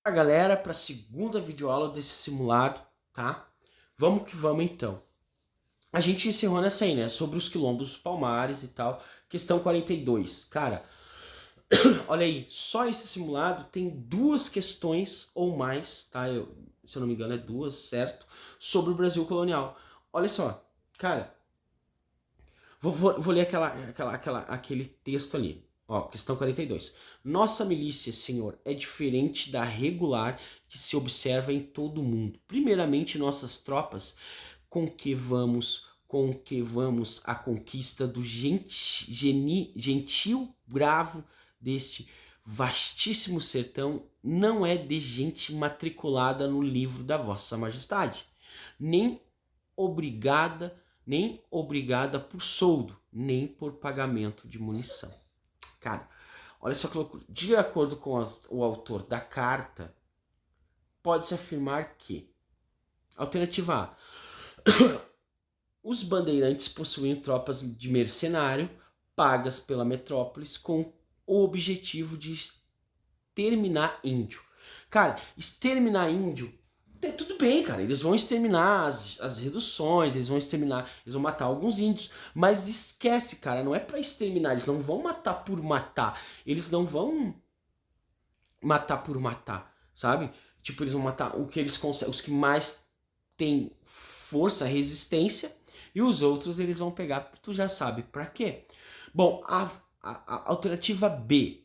A galera, para a segunda videoaula desse simulado, tá? Vamos que vamos então. A gente encerrou nessa aí, né? Sobre os quilombos dos Palmares e tal. Questão 42. Cara, olha aí, só esse simulado tem duas questões ou mais, tá? Se eu não me engano é duas, certo? Sobre o Brasil colonial. Olha só, cara, vou ler aquele texto ali. Ó, questão 42. Nossa milícia, senhor, é diferente da regular que se observa em todo o mundo. Primeiramente, nossas tropas, com que vamos à conquista do gentil bravo deste vastíssimo sertão, não é de gente matriculada no livro da vossa majestade, nem obrigada por soldo, nem por pagamento de munição. Cara, olha só que loucura. De acordo com o autor da carta, pode-se afirmar que, alternativa A, os bandeirantes possuíam tropas de mercenário pagas pela metrópolis com o objetivo de exterminar índio. Cara, exterminar índio, tudo bem, cara, eles vão exterminar as reduções, eles vão matar alguns índios, mas esquece, cara, não é pra exterminar, eles não vão matar por matar, eles não vão matar por matar, sabe? Tipo, eles vão matar o que eles conseguem, os que mais têm força, resistência, e os outros eles vão pegar, tu já sabe pra quê. Bom, a alternativa B,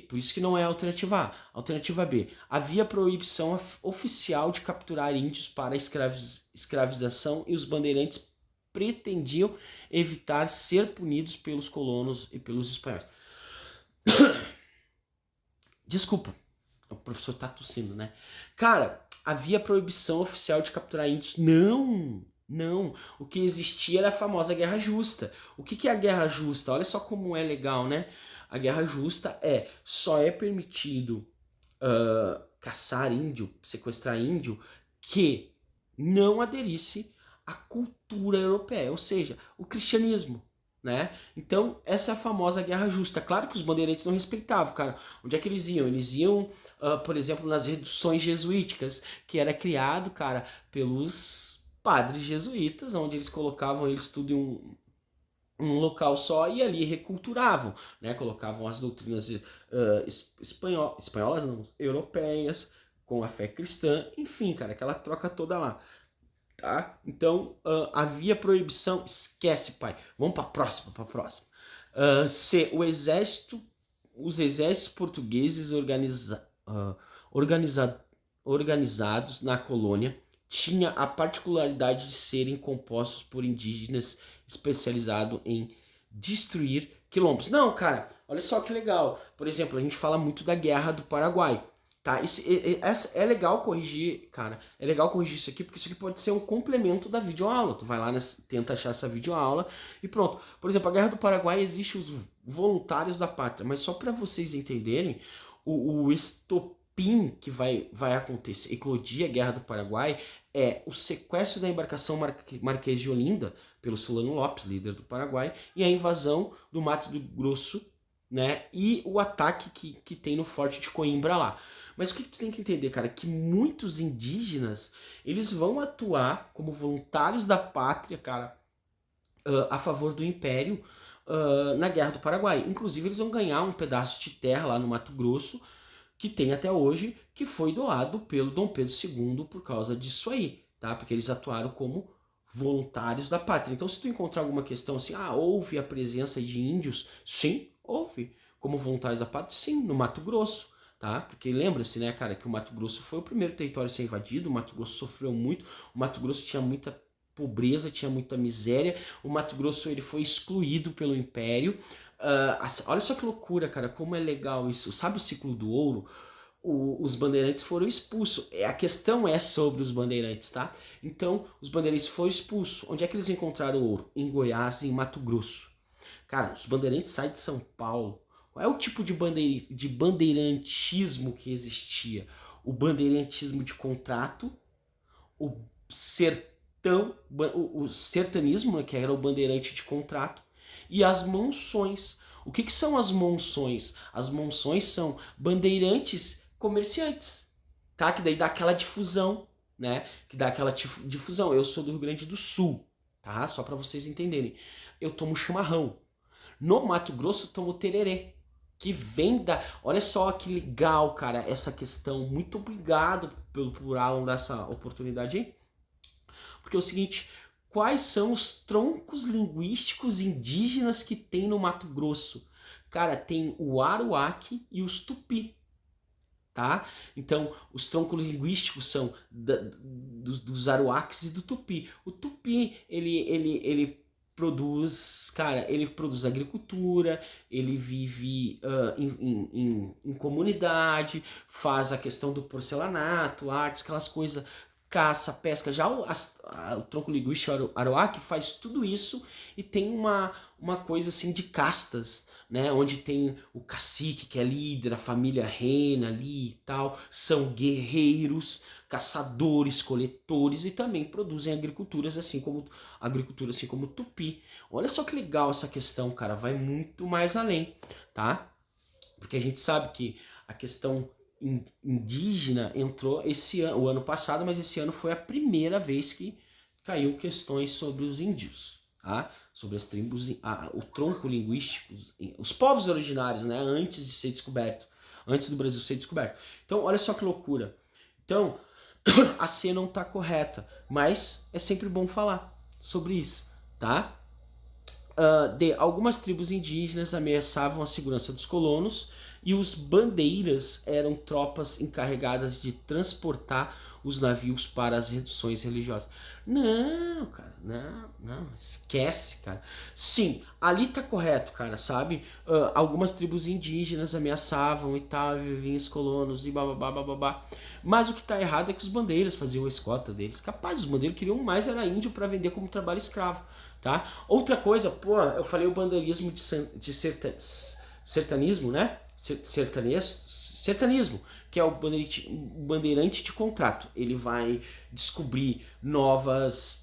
por isso que não é a alternativa A, alternativa B, havia proibição oficial de capturar índios para escravização e os bandeirantes pretendiam evitar ser punidos pelos colonos e pelos espanhóis. Desculpa, o professor tá tossindo, né? Cara, havia proibição oficial de capturar índios? Não. O que existia era a famosa Guerra Justa. O que é a Guerra Justa? Olha só como é legal, né? A Guerra Justa só é permitido caçar índio, sequestrar índio, que não aderisse à cultura europeia, ou seja, o cristianismo. Né? Então, essa é a famosa Guerra Justa. Claro que os bandeirantes não respeitavam, cara. Onde é que eles iam? Eles iam, por exemplo, nas reduções jesuíticas, que era criado, cara, pelos padres jesuítas, onde eles colocavam eles tudo em um local só e ali reculturavam, né? Colocavam as doutrinas espanholas, não, europeias, com a fé cristã, enfim, cara, aquela troca toda lá. Tá? Então, havia proibição, esquece, pai. Vamos para a próxima. C. Os exércitos portugueses organizados na colônia tinha a particularidade de serem compostos por indígenas especializados em destruir quilombos. Não, cara, olha só que legal. Por exemplo, a gente fala muito da Guerra do Paraguai. Tá, é legal corrigir, cara. É legal corrigir isso aqui, porque isso aqui pode ser um complemento da videoaula. Tu vai lá, tenta achar essa videoaula e pronto. Por exemplo, a Guerra do Paraguai existe os voluntários da pátria, mas só para vocês entenderem, o estopim que vai acontecer, eclodir a Guerra do Paraguai, é o sequestro da embarcação Marquês de Olinda pelo Solano Lopes, líder do Paraguai, e a invasão do Mato Grosso, né? E o ataque que tem no Forte de Coimbra lá. Mas o que tu tem que entender, cara, que muitos indígenas, eles vão atuar como voluntários da pátria, cara, a favor do Império na Guerra do Paraguai. Inclusive, eles vão ganhar um pedaço de terra lá no Mato Grosso, que tem até hoje, que foi doado pelo Dom Pedro II por causa disso aí, tá? Porque eles atuaram como voluntários da pátria. Então, se tu encontrar alguma questão assim, houve a presença de índios? Sim, houve. Como voluntários da pátria? Sim, no Mato Grosso. Tá? Porque lembra-se, né, cara, que o Mato Grosso foi o primeiro território a ser invadido, o Mato Grosso sofreu muito, o Mato Grosso tinha muita pobreza, tinha muita miséria, o Mato Grosso ele foi excluído pelo Império. Olha só que loucura, cara, como é legal isso. Sabe o ciclo do ouro? Os bandeirantes foram expulsos. A questão é sobre os bandeirantes, tá? Então, os bandeirantes foram expulsos. Onde é que eles encontraram o ouro? Em Goiás e em Mato Grosso. Cara, os bandeirantes saem de São Paulo. Qual é o tipo de bandeirantismo que existia? O bandeirantismo de contrato, o sertanismo, que era o bandeirante de contrato, e as monções. O que são as monções? As monções são bandeirantes comerciantes. tá? Que daí dá aquela difusão, né? Que dá aquela difusão. Eu sou do Rio Grande do Sul, tá? Só para vocês entenderem. Eu tomo chimarrão. No Mato Grosso eu tomo tererê, que vem da... Olha só que legal, cara, essa questão. Muito obrigado por Alan dar essa oportunidade aí. Porque é o seguinte, quais são os troncos linguísticos indígenas que tem no Mato Grosso? Cara, tem o Aruaque e os Tupi, tá? Então, os troncos linguísticos são dos Aruaques e do Tupi. O Tupi, ele produz, cara, ele produz agricultura, ele vive em comunidade, faz a questão do porcelanato, artes, aquelas coisas, caça, pesca. Já o tronco linguístico Aruaque faz tudo isso e tem uma coisa assim de castas, né, onde tem o cacique, que é líder, a família reina ali e tal, são guerreiros, caçadores, coletores e também produzem agricultura assim como o Tupi. Olha só que legal essa questão, cara, vai muito mais além, tá? Porque a gente sabe que a questão indígena entrou o ano passado, mas esse ano foi a primeira vez que caiu questões sobre os índios, tá? Sobre as tribos, o tronco linguístico, os povos originários, né? Antes de ser descoberto, antes do Brasil ser descoberto. Então, olha só que loucura. Então, a C não está correta, mas é sempre bom falar sobre isso, tá? Algumas tribos indígenas ameaçavam a segurança dos colonos e os bandeiras eram tropas encarregadas de transportar os navios para as reduções religiosas. Não, cara, não, esquece, cara. Sim, ali tá correto, cara, sabe? Algumas tribos indígenas ameaçavam e tal, viviam os colonos e bababá. Mas o que tá errado é que os bandeiras faziam a escota deles. Capaz, os bandeiros queriam mais era índio para vender como trabalho escravo, tá? Outra coisa, pô, eu falei o bandeirismo de sertanismo, né? Sertanismo, que é o bandeirante de contrato. Ele vai descobrir novas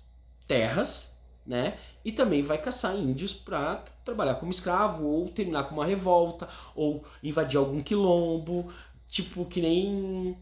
terras, né? E também vai caçar índios para trabalhar como escravo, ou terminar com uma revolta, ou invadir algum quilombo, tipo que nem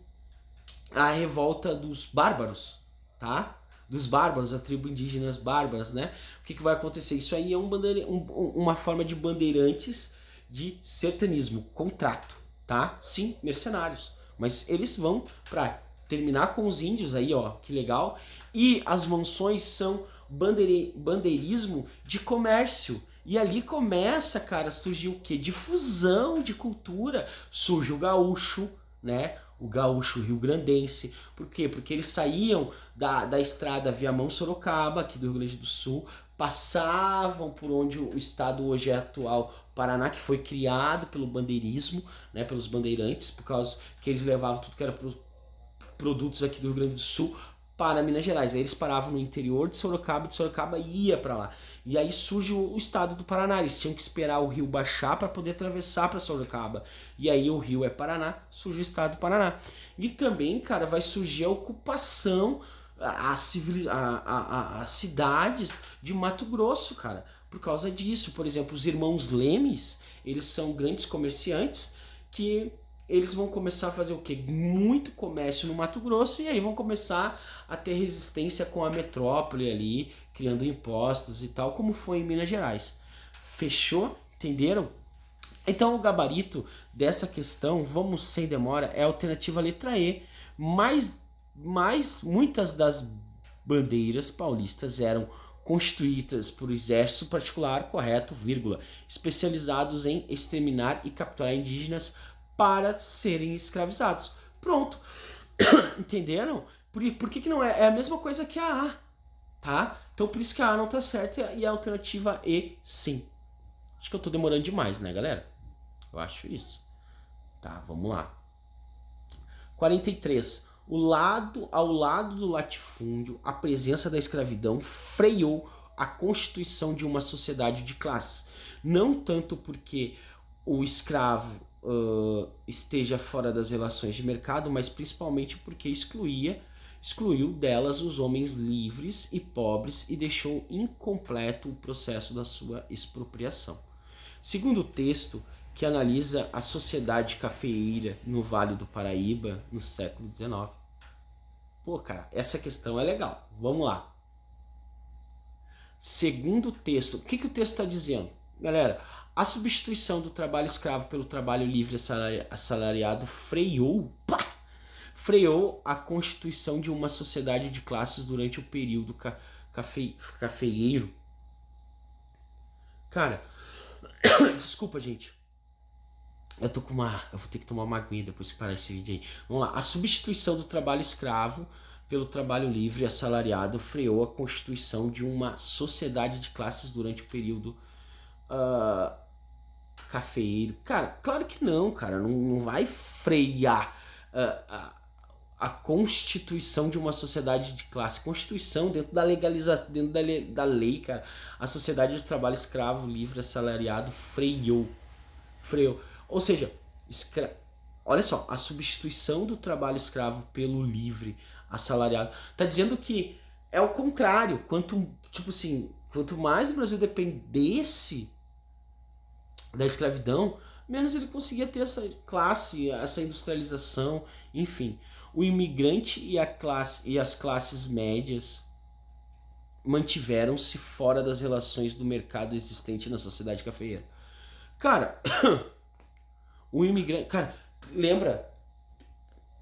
a revolta dos bárbaros, tá? Dos bárbaros, a tribo indígenas bárbaras, né? O que vai acontecer? Isso aí é uma forma de bandeirantes de sertanismo, contrato, tá? Sim, mercenários. Mas eles vão para terminar com os índios aí, ó, que legal. E as mansões são bandeirismo de comércio. E ali começa, cara, a surgir o quê? Difusão de cultura. Surge o gaúcho, né? O gaúcho rio-grandense. Por quê? Porque eles saíam da estrada Viamão-Sorocaba, aqui do Rio Grande do Sul, passavam por onde o estado hoje é atual, Paraná, que foi criado pelo bandeirismo, né, pelos bandeirantes, por causa que eles levavam tudo que era produtos aqui do Rio Grande do Sul para Minas Gerais. Aí eles paravam no interior de Sorocaba ia para lá. E aí surge o estado do Paraná. Eles tinham que esperar o rio baixar para poder atravessar para Sorocaba. E aí o rio é Paraná, surge o estado do Paraná. E também, cara, vai surgir a ocupação, as cidades de Mato Grosso, cara. Por causa disso, por exemplo, os irmãos Lemes, eles são grandes comerciantes que eles vão começar a fazer o quê? Muito comércio no Mato Grosso e aí vão começar a ter resistência com a metrópole ali, criando impostos e tal, como foi em Minas Gerais. Fechou? Entenderam? Então o gabarito dessa questão, vamos sem demora, é a alternativa letra E, mas muitas das bandeiras paulistas eram constituídas por exército particular, correto, vírgula, especializados em exterminar e capturar indígenas para serem escravizados. Pronto. Entenderam? Por que não é? É a mesma coisa que a A, tá? Então por isso que a A não tá certa e a alternativa E sim. Acho que eu tô demorando demais, né, galera? Eu acho isso. Tá, vamos lá. 43. Ao lado do latifúndio, a presença da escravidão freou a constituição de uma sociedade de classes. Não tanto porque o escravo esteja fora das relações de mercado, mas principalmente porque excluiu delas os homens livres e pobres e deixou incompleto o processo da sua expropriação. Segundo o texto, que analisa a sociedade cafeeira no Vale do Paraíba no século XIX. Pô, cara, essa questão é legal. Vamos lá. Segundo texto, o que o texto está dizendo? Galera, a substituição do trabalho escravo pelo trabalho livre assalariado freou a constituição de uma sociedade de classes durante o período cafeeiro. Cara, desculpa, gente. Eu vou ter que tomar uma aguinha depois que parar esse vídeo aí. Vamos lá. A substituição do trabalho escravo pelo trabalho livre assalariado freou a constituição de uma sociedade de classes durante o período cafeeiro. Cara, claro que não, cara. Não vai frear a constituição de uma sociedade de classe. Constituição dentro da legalização, dentro da lei, cara. A sociedade de trabalho escravo livre assalariado freou. Ou seja, olha só, a substituição do trabalho escravo pelo livre assalariado tá dizendo que é o contrário. Quanto mais o Brasil dependesse da escravidão, menos ele conseguia ter essa classe, essa industrialização, enfim. O imigrante e as classes médias mantiveram-se fora das relações do mercado existente na sociedade cafeeira. Cara, o imigrante... Cara, lembra?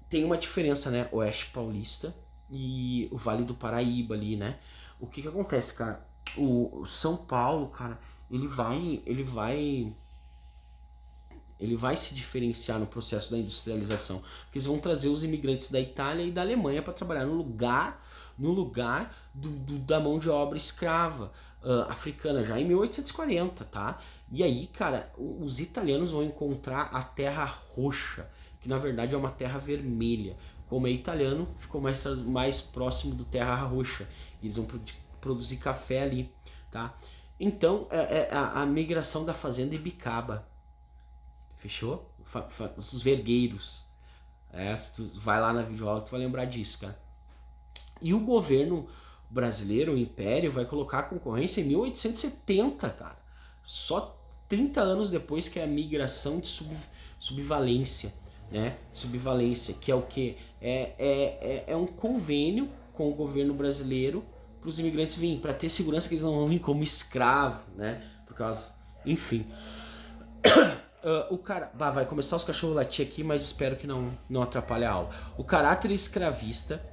Tem uma diferença, né? Oeste Paulista e o Vale do Paraíba ali, né? O que acontece, cara? O São Paulo, cara, ele vai se diferenciar no processo da industrialização. Porque eles vão trazer os imigrantes da Itália e da Alemanha para trabalhar no lugar da mão de obra escrava africana, já em 1840, tá? E aí, cara, os italianos vão encontrar a terra roxa, que na verdade é uma terra vermelha. Como é italiano, ficou mais próximo do terra roxa. Eles vão produzir café ali, tá? Então, a migração da fazenda Ibicaba. Fechou? Os vergueiros. Se tu vai lá na videoaula, tu vai lembrar disso, cara. E o governo brasileiro, o Império, vai colocar a concorrência em 1870, cara. Só 30 anos depois que é a migração de subvalência, né? Subvalência, que é o quê? É um convênio com o governo brasileiro para os imigrantes virem, para ter segurança que eles não vão vir como escravo, né? Por causa... Enfim... o cara... vai começar os cachorros latir aqui, mas espero que não atrapalhe a aula. O caráter escravista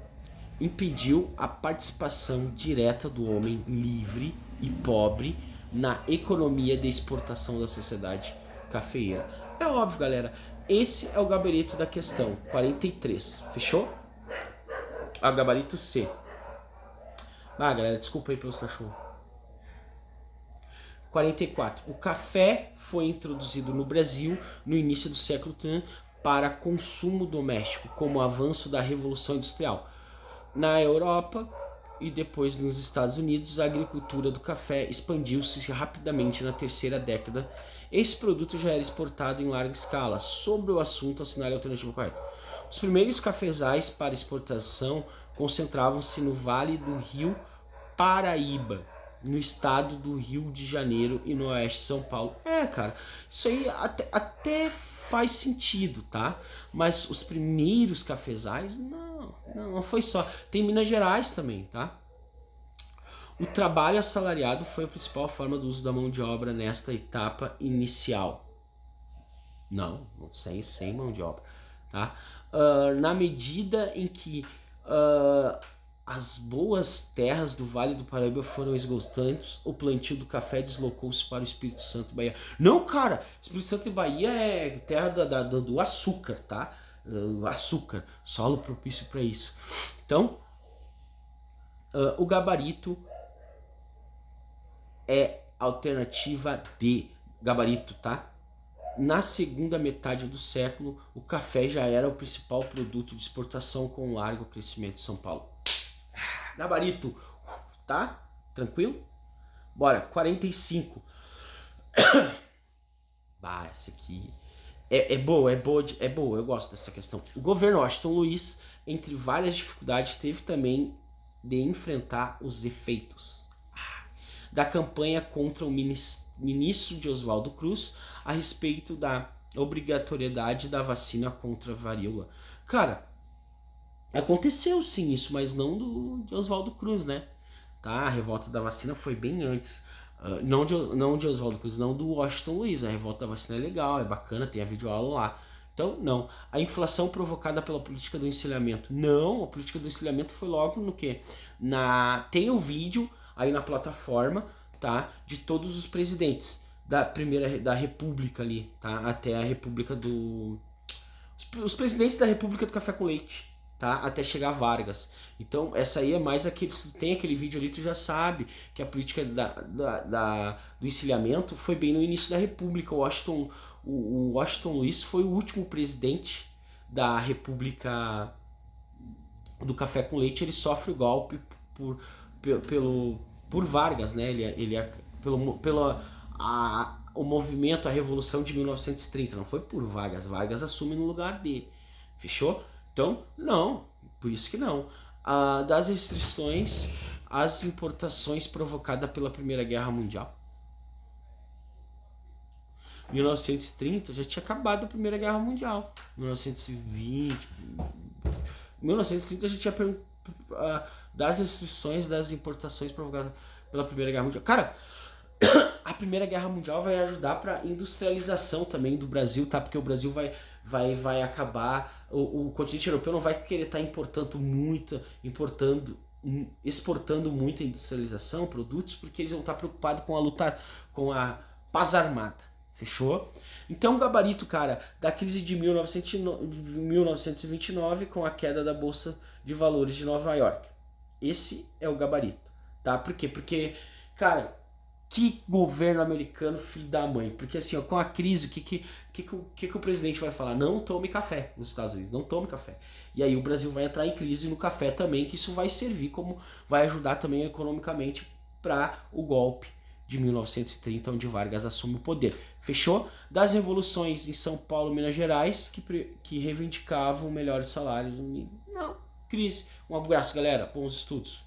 impediu a participação direta do homem livre e pobre na economia de exportação da sociedade cafeeira. É óbvio, galera. Esse é o gabarito da questão 43. Fechou? O gabarito C. Galera, desculpa aí pelos cachorros. 44. O café foi introduzido no Brasil no início do século XX para consumo doméstico, como o avanço da Revolução Industrial. Na Europa e depois nos Estados Unidos, a agricultura do café expandiu-se rapidamente na terceira década. Esse produto já era exportado em larga escala. Sobre o assunto, assinale a alternativa correta. Os primeiros cafezais para exportação concentravam-se no Vale do Rio Paraíba, no estado do Rio de Janeiro e no oeste de São Paulo. Cara, isso aí até faz sentido, tá? Mas os primeiros cafezais, não foi só. Tem Minas Gerais também, tá? O trabalho assalariado foi a principal forma do uso da mão de obra nesta etapa inicial. Não, sem mão de obra, tá? Na medida em que as boas terras do Vale do Paraíba foram esgotantes, o plantio do café deslocou-se para o Espírito Santo e Bahia. Não, cara! Espírito Santo e Bahia é terra do açúcar, tá? Açúcar, solo propício para isso. Então, o gabarito é alternativa D. Gabarito, tá? Na segunda metade do século, o café já era o principal produto de exportação com largo crescimento em São Paulo. Gabarito, tá? Tranquilo? Bora, 45. Essa aqui é boa, eu gosto dessa questão. O governo Washington Luiz, entre várias dificuldades, teve também de enfrentar os efeitos da campanha contra o ministro de Oswaldo Cruz a respeito da obrigatoriedade da vacina contra a varíola. Cara, aconteceu sim isso, mas não de Oswaldo Cruz, né? Tá? A revolta da vacina foi bem antes. Não de Oswaldo Cruz, não do Washington Luiz. A revolta da vacina é legal, é bacana, tem a videoaula lá. Então, não. A inflação provocada pela política do encilhamento. Não, a política do encilhamento foi logo no quê? Tem o vídeo aí na plataforma, tá? De todos os presidentes da República ali, tá? Até a República do... Os presidentes da República do Café com Leite, tá? Até chegar a Vargas. Então, essa aí é mais aquele... Se tu tem aquele vídeo ali, tu já sabe que a política do encilhamento foi bem no início da República. O Washington Luiz foi o último presidente da República do Café com Leite. Ele sofre o golpe por Vargas, né? O movimento, a Revolução de 1930. Não foi por Vargas. Vargas assume no lugar dele. Fechou? Então, não. Por isso que não. Das restrições às importações provocadas pela Primeira Guerra Mundial. 1930 já tinha acabado a Primeira Guerra Mundial. 1930 já tinha das restrições das importações provocadas pela Primeira Guerra Mundial. Cara, a Primeira Guerra Mundial vai ajudar para industrialização também do Brasil, tá? Porque o Brasil vai acabar, o continente europeu não vai querer estar exportando muita industrialização, produtos, porque eles vão estar preocupados com a luta, com a paz armada. Fechou? Então o gabarito, cara, da crise de 1929 com a queda da Bolsa de Valores de Nova York. Esse é o gabarito, tá? Por quê? Porque, cara, que governo americano filho da mãe. Porque assim, ó, com a crise, o que o presidente vai falar? Não tome café nos Estados Unidos, não tome café. E aí o Brasil vai entrar em crise no café também, que isso vai servir como, vai ajudar também economicamente para o golpe de 1930, onde Vargas assume o poder. Fechou? Das revoluções em São Paulo e Minas Gerais, que reivindicavam melhores salários. Não, crise. Um abraço, galera. Bons estudos.